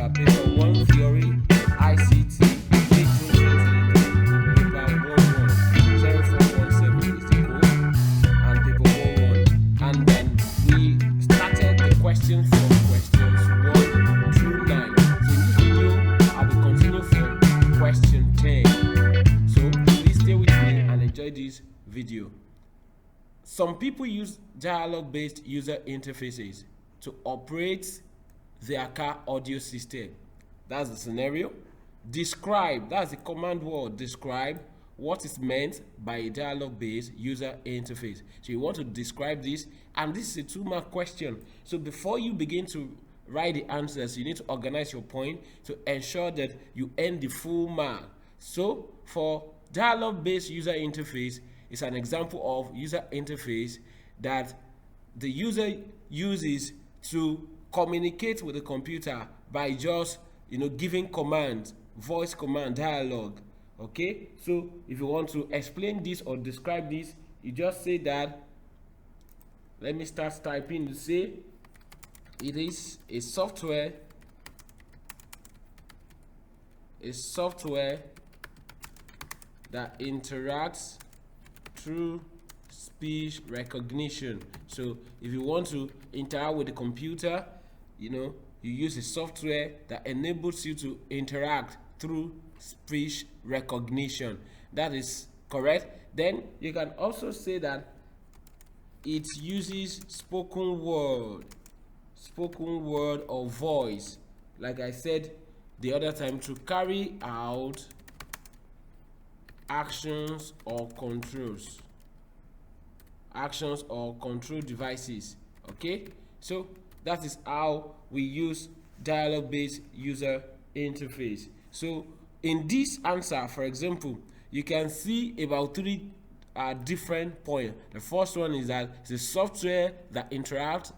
paper, paper 1 theory, ICT, 1828, paper 0417 is the code, and paper 11. And then we started the questions from questions 1 through 9. So in this video, I'll be continuing from question 10. So please stay with me and enjoy this video. Some people use dialogue-based user interfaces to operate their car audio system. That's the scenario. Describe, that's the command word, describe what is meant by a dialogue-based user interface. So you want to describe this, and this is a 2-mark question. So before you begin to write the answers, you need to organize your point to ensure that you earn the full mark. So for dialogue-based user interface, it's an example of user interface that the user uses to communicate with the computer by just giving commands, voice command, dialogue. Okay, so if you want to explain this or describe this, you just say that. Let me start typing to say it is a software that interacts through speech recognition. So if you want to interact with the computer, you use a software that enables you to interact through speech recognition. That is correct. Then you can also say that it uses spoken word or voice, like I said the other time, to carry out actions or control devices. Okay, so that is how we use dialogue-based user interface. So in this answer, for example, you can see about 3 different points. The first one is that it's a software that interacts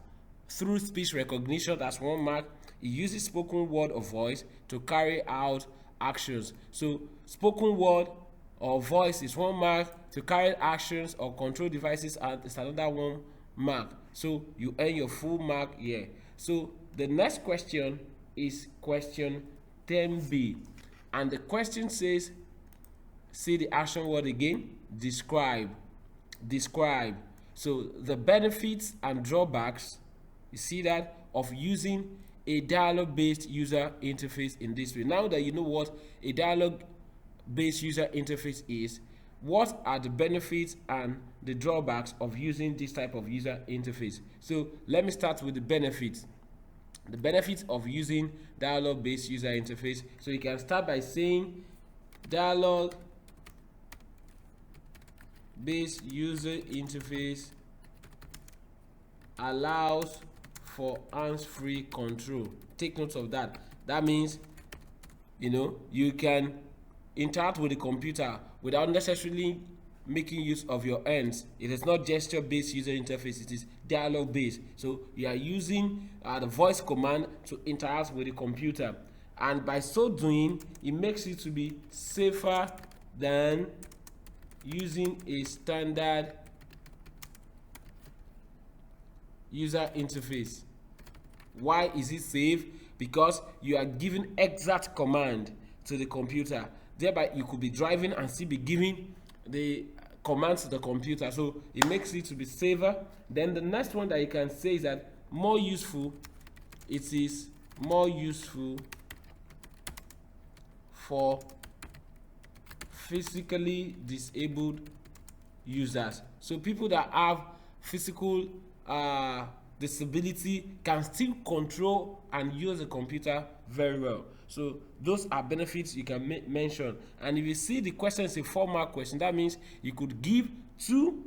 through speech recognition. That's 1 mark. It uses spoken word or voice to carry out actions. So spoken word or voice is 1 mark. To carry actions or control devices is another 1 mark. So you earn your full mark here. So the next question is question 10b, and the question says, see the action word again, describe. So the benefits and drawbacks, you see that, of using a dialogue-based user interface in this way. Now that you know what a dialogue-based user interface is, what are the benefits and the drawbacks of using this type of user interface? So let me start with the benefits. The benefits of using dialogue-based user interface. So you can start by saying dialogue-based user interface allows for hands-free control. Take note of that. That means you can interact with the computer without necessarily making use of your hands. It is not gesture-based user interface, it is dialogue-based. So you are using the voice command to interact with the computer, and by so doing, it makes it to be safer than using a standard user interface. Why is it safe? Because you are giving exact command to the computer. Thereby you could be driving and still be giving the commands to the computer, so it makes it to be safer. Then the next one that you can say is that more useful. It is more useful for physically disabled users. So people that have physical disability can still control and use the computer very well. So those are benefits you can mention. And if you see the question is a 4-mark question, that means you could give 2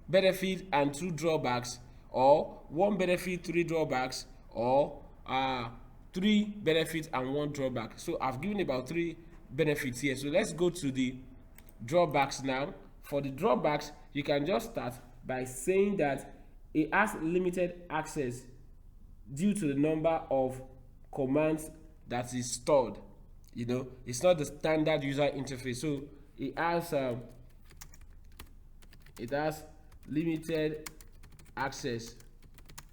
benefits and 2 drawbacks, or 1 benefit, 3 drawbacks, or 3 benefits and 1 drawback. So I've given about 3 benefits here. So let's go to the drawbacks now. For the drawbacks, you can just start by saying that it has limited access due to the number of commands that is stored. It's not the standard user interface, so it has limited access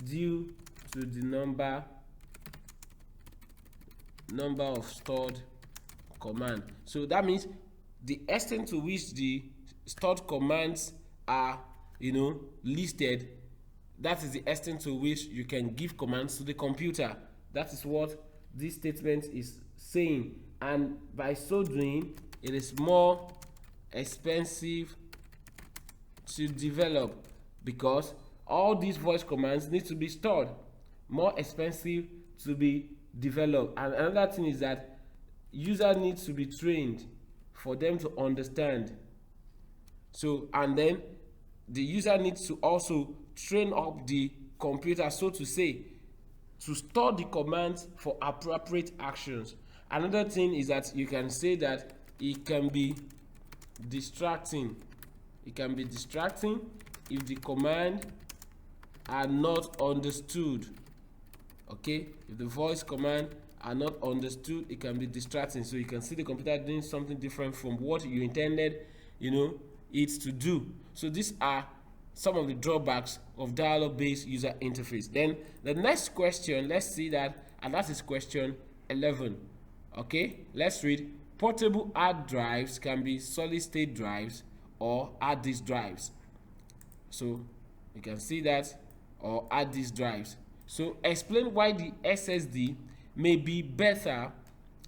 due to the number number of stored command. So that means the extent to which the stored commands are, listed, that is the extent to which you can give commands to the computer. That is what this statement is saying, and by so doing, it is more expensive to develop because all these voice commands need to be stored, more expensive to be developed. And another thing is that user needs to be trained for them to understand. So, and then the user needs to also train up the computer, so to say, to store the commands for appropriate actions. Another thing is that you can say that it can be distracting. It can be distracting if the command are not understood. Okay, if the voice command are not understood, it can be distracting. So you can see the computer doing something different from what you intended, it to do. So these are some of the drawbacks of dialogue-based user interface. Then the next question, let's see that, and that is question 11. Okay, let's read. Portable hard drives can be solid-state drives or hard disk drives. So you can see that, or hard disk drives. So explain why the SSD may be better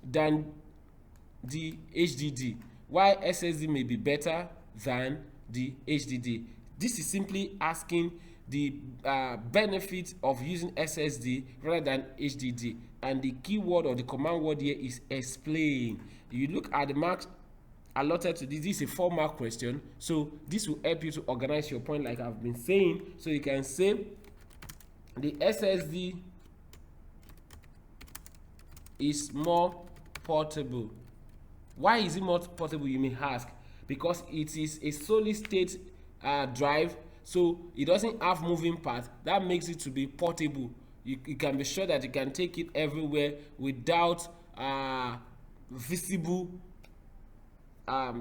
than the HDD. Why SSD may be better than the HDD. This is simply asking the benefit of using SSD rather than HDD, and the keyword or the command word here is explain. You look at the marks allotted to this. This is a 4-mark question, so this will help you to organize your point like I've been saying. So you can say the SSD is more portable. Why is it more portable, you may ask? Because it is a solid state drive, so it doesn't have moving parts. That makes it to be portable. You can be sure that you can take it everywhere without visible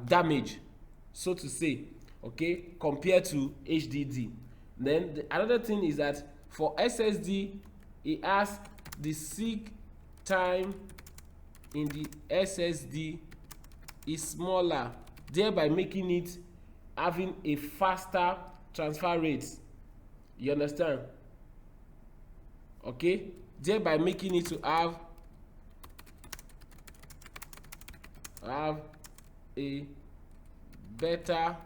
damage, so to say, okay, compared to HDD. Then another thing is that for SSD, it has the seek time in the SSD is smaller, thereby making it having a faster transfer rate. You understand? Okay, thereby making it to have a better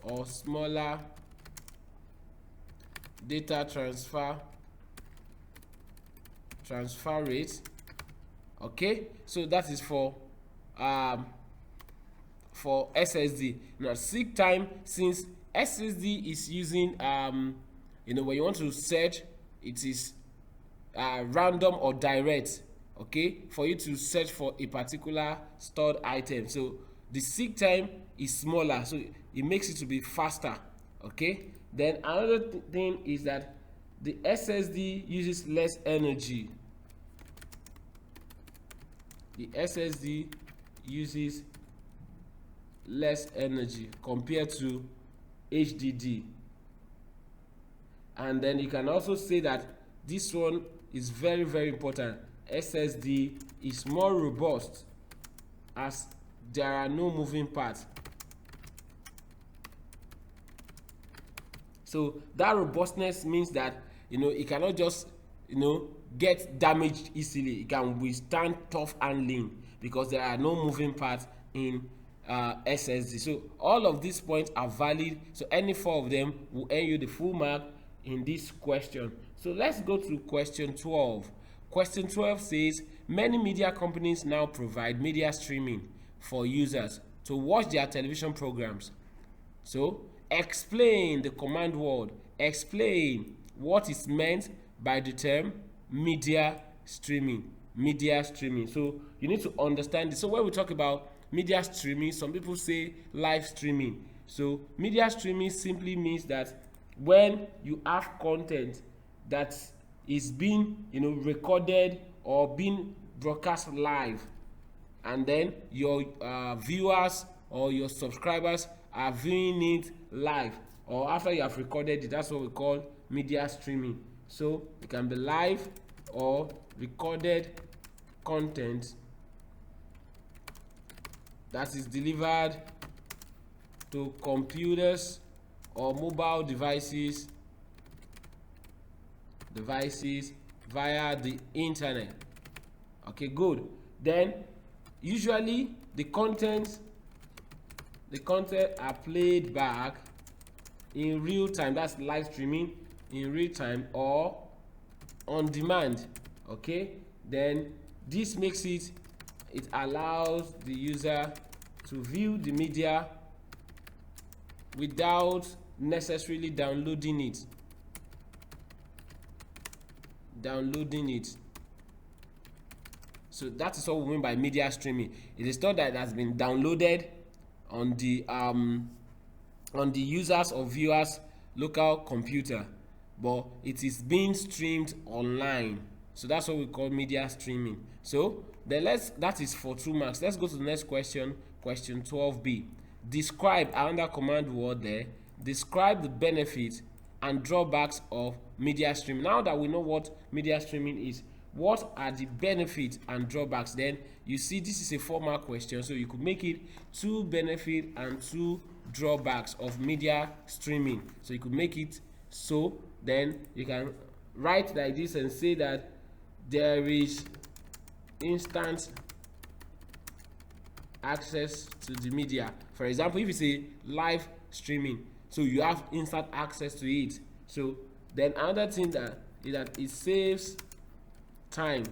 or smaller data transfer rate. Okay, so that is for SSD. Now seek time, since SSD is using when you want to search, it is random or direct, okay, for you to search for a particular stored item. So the seek time is smaller, so it makes it to be faster. Okay, then another thing is that the SSD uses less energy. The SSD uses less energy compared to HDD. And then you can also say that this one is very, very important. SSD is more robust as there are no moving parts. So that robustness means that it cannot just get damaged easily. It can withstand tough handling because there are no moving parts in SSD. So all of these points are valid, so any 4 of them will earn you the full mark in this question. So let's go to question 12. Question 12 says many media companies now provide media streaming for users to watch their television programs. So explain the command word. Explain what is meant by the term media streaming. Media streaming. So you need to understand this. So when we talk about media streaming, some people say live streaming. So media streaming simply means that when you have content that is being recorded or being broadcast live, and then your viewers or your subscribers are viewing it live or after you have recorded it. That's what we call media streaming. So it can be live or recorded content that is delivered to computers or mobile devices via the internet. Okay, good. Then usually the content are played back in real time. That's live streaming in real time or on demand. Okay, then this makes it allows the user to view the media without necessarily downloading it. So that is what we mean by media streaming. It is stuff that has been downloaded on the users or viewers local computer, but it is being streamed online. So that's what we call media streaming. So then that is for 2 marks. Let's go to the next question, question 12b. Describe, another command word there, describe the benefits and drawbacks of media streaming. Now that we know what media streaming is, what are the benefits and drawbacks? Then you see this is a 4-mark question, so you could make it 2 benefits and 2 drawbacks of media streaming. So you could make it so, then you can write like this and say that there is instant access to the media. For example, if it's a live streaming, so you have instant access to it. So then another thing that is that it saves time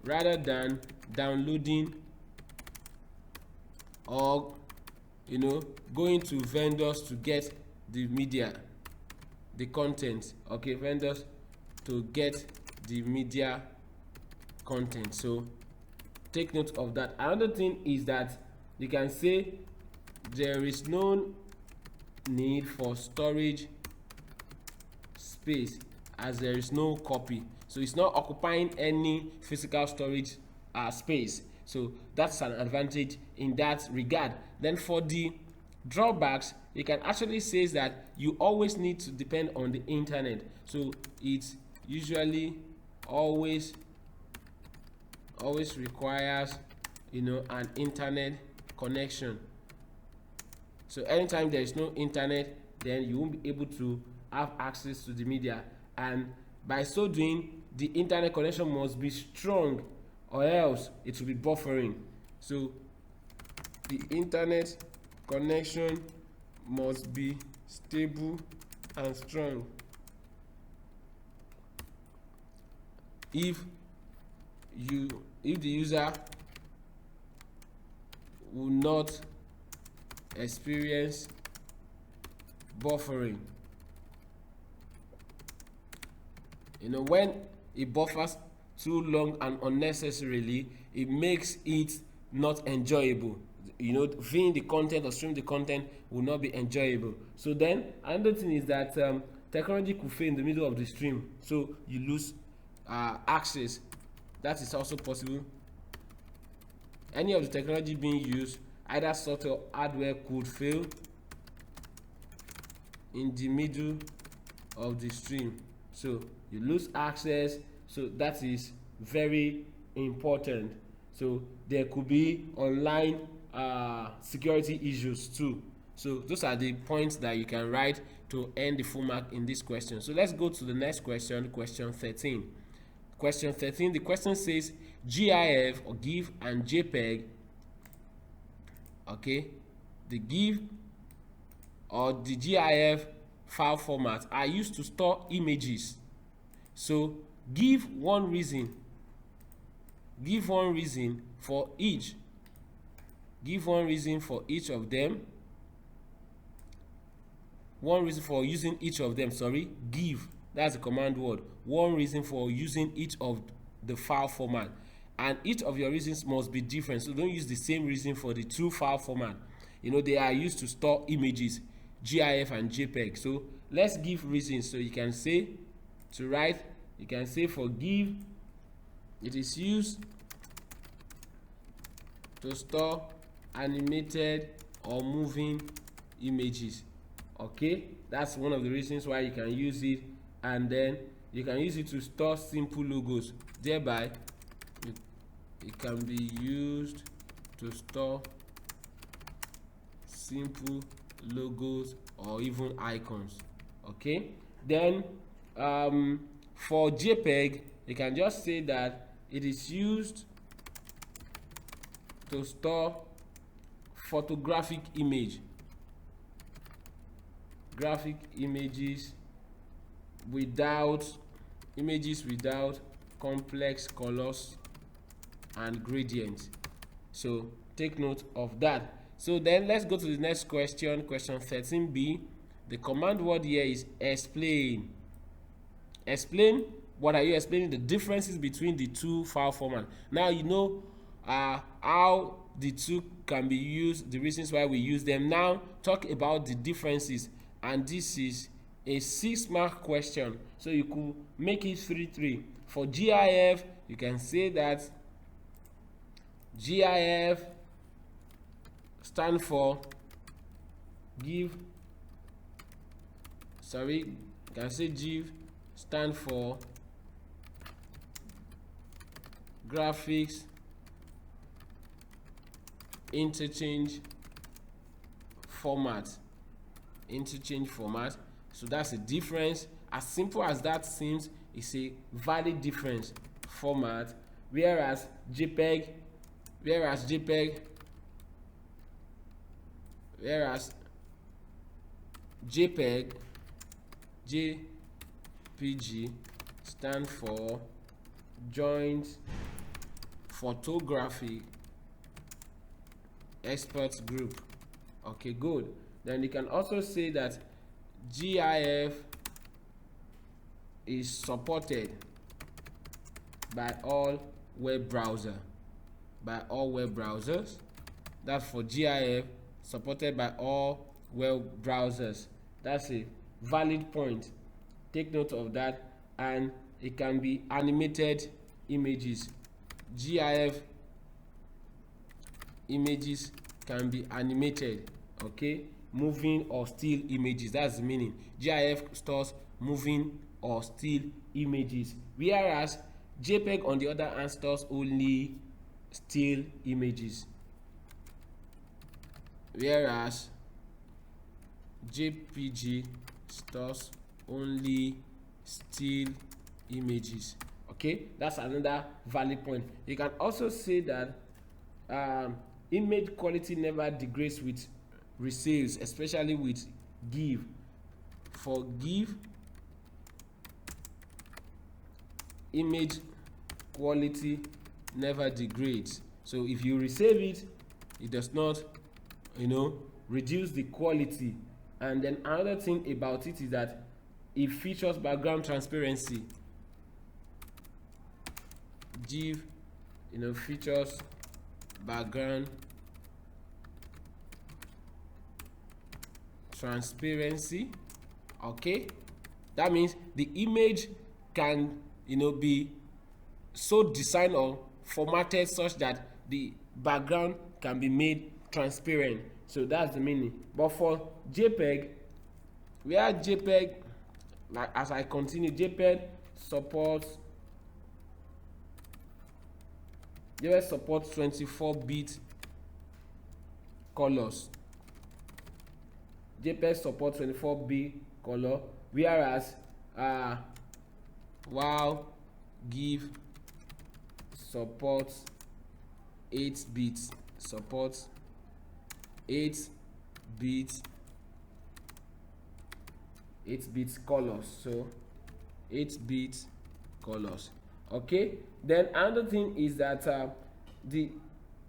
rather than downloading or going to vendors to get the media, the content. Okay, vendors to get the media content. So take note of that. Another thing is that you can say there is no need for storage space as there is no copy. So it's not occupying any physical storage space. So that's an advantage in that regard. Then for the drawbacks, you can actually say that you always need to depend on the internet. So it usually always requires an internet connection. So anytime there is no internet, then you won't be able to have access to the media, and by so doing the internet connection must be strong or else it will be buffering. So the internet connection must be stable and strong. If the user will not experience buffering, when it buffers too long and unnecessarily, it makes it not enjoyable. Viewing the content or streaming the content will not be enjoyable. So then another thing is that technology could fail in the middle of the stream, so you lose access. That is also possible. Any of the technology being used, either software or hardware, could fail in the middle of the stream, so you lose access. So that is very important. So there could be online security issues too. So those are the points that you can write to end the full mark in this question. So let's go to the next question, question 13. Question 13, the question says GIF or GIF and JPEG, okay, the GIF or the GIF file formats are used to store images. So give one reason for each. Give one reason for each of them. One reason for using each of them. Give. That's the command word. One reason for using each of the file format. And each of your reasons must be different. So don't use the same reason for the 2 file format. They are used to store images, GIF and JPEG. So let's give reasons. So you can say for give, it is used to store animated or moving images. Okay, that's one of the reasons why you can use it. And then you can use it to store simple logos. Thereby it can be used to store simple logos or even icons. Okay, then for JPEG, you can just say that it is used to store photographic graphic images without complex colors and gradients. So take note of that. So then let's go to the next question, question 13b. The command word here is explain. Explain. What are you explaining? The differences between the two file formats. Now you know how the two can be used, the reasons why we use them. Now talk about the differences, and this is a 6-mark question, so you could make it 3-3. For GIF, you can say that GIF stand for you can say GIF stand for graphics interchange format. So that's a difference. As simple as that seems, it's a valid difference format. Whereas JPEG JPG stand for Joint Photography Experts Group. Okay, good. Then you can also say that GIF is supported by all web browsers. That's for GIF, supported by all web browsers. That's a valid point. Take note of that. And it can be animated images. GIF images can be animated. Okay, moving or still images. That's the meaning. GIF stores moving or still images, whereas JPEG on the other hand stores only still images. Whereas JPG stores only still images. Okay, that's another valid point. You can also say that image quality never degrades with resales, especially with GIF. For GIF, image quality never degrades. So if you resave it, it does not, reduce the quality. And then another thing about it is that it features background transparency. GIF, features background transparency. Okay, that means the image can be so designed or formatted such that the background can be made transparent. So that's the meaning. But for JPEG, where JPEG, like as I continue, JPEG supports 24-bit colors. JPEG supports 24-bit color, whereas while GIF supports 8 bits, 8 bits colors. So 8-bit colors. Okay, then another thing is that it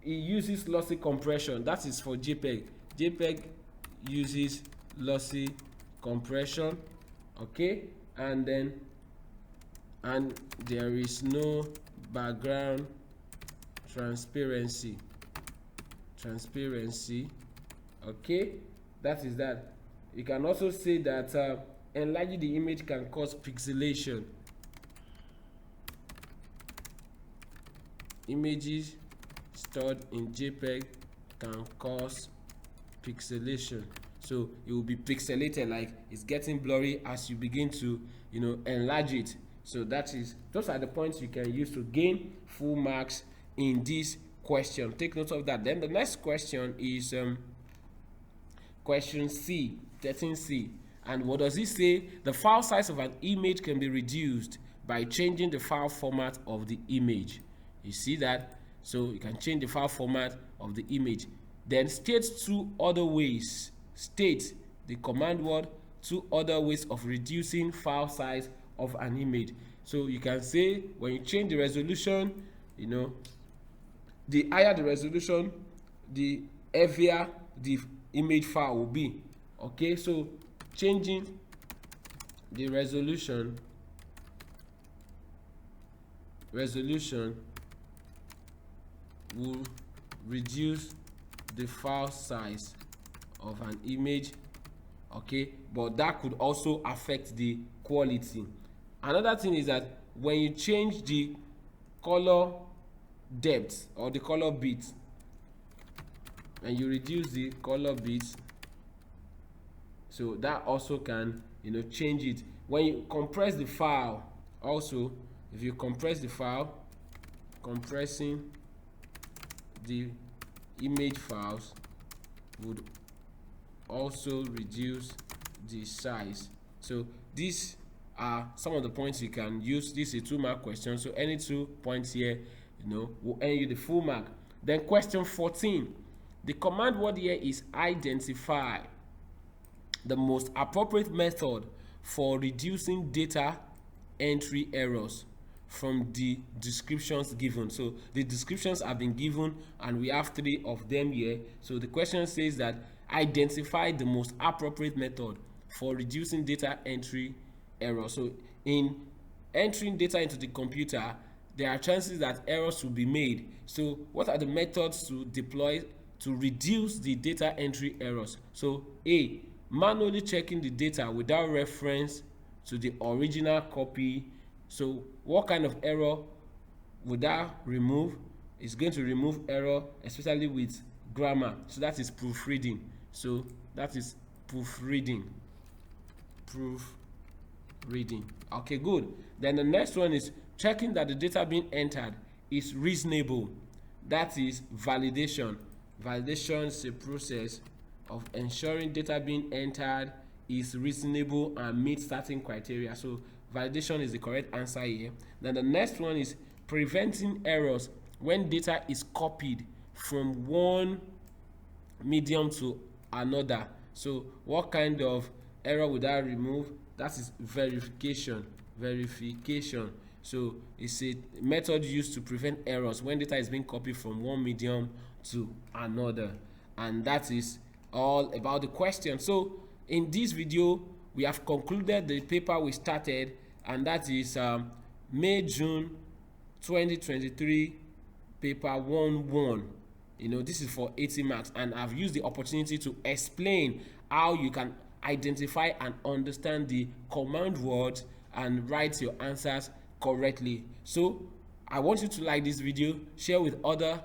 uses lossy compression. That is for JPEG. JPEG uses lossy compression. Okay, and there is no background transparency. Okay, that is that. You can also say that enlarging the image can cause pixelation. Images stored in JPEG can cause pixelation. So it will be pixelated, like it's getting blurry as you begin to enlarge it. So those are the points you can use to gain full marks in this question. Take note of that. Then the next question is Question C, 13C. And what does it say? The file size of an image can be reduced by changing the file format of the image. You see that? So you can change the file format of the image. Then state two other ways. State the command word, two other ways of reducing file size of an image. So you can say when you change the resolution, you know, the higher the resolution, the heavier the image file will be. Okay, so changing the resolution will reduce the file size of an image. Okay, but that could also affect the quality. Another thing is that when you change the color depth or the color bit, and you reduce the color bit, so that also can, you know, change it. When you compress the file, also if you compress the file, compressing the image files would also reduce the size. So these are some of the points you can use. This is a 2-mark question, so any 2 points here, you know, will earn you the full mark. Then question 14, the command word here is identify the most appropriate method for reducing data entry errors from the descriptions given. So the descriptions have been given and we have 3 of them here. So the question says that identify the most appropriate method for reducing data entry error. So in entering data into the computer, there are chances that errors will be made. So what are the methods to deploy to reduce the data entry errors? So A, manually checking the data without reference to the original copy. So what kind of error would that remove? It's going to remove error, especially with grammar. So that is proofreading. So that is proofreading. Okay, good. Then the next one is checking that the data being entered is reasonable. That is validation. Validation is a process of ensuring data being entered is reasonable and meets certain criteria. So validation is the correct answer here. Then the next one is preventing errors when data is copied from one medium to another. So what kind of error would that remove? That is verification. So it's a method used to prevent errors when data is being copied from one medium to another. And that is all about the question. So in this video we have concluded the paper we started, and that is May-June 2023 paper 1-1. You know, this is for 80 marks, and I've used the opportunity to explain how you can identify and understand the command words and write your answers correctly. So I want you to like this video, share with other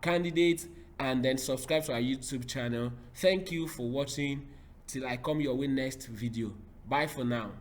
candidates, and then subscribe to our YouTube channel. Thank you for watching. Till I come your way next video. Bye for now.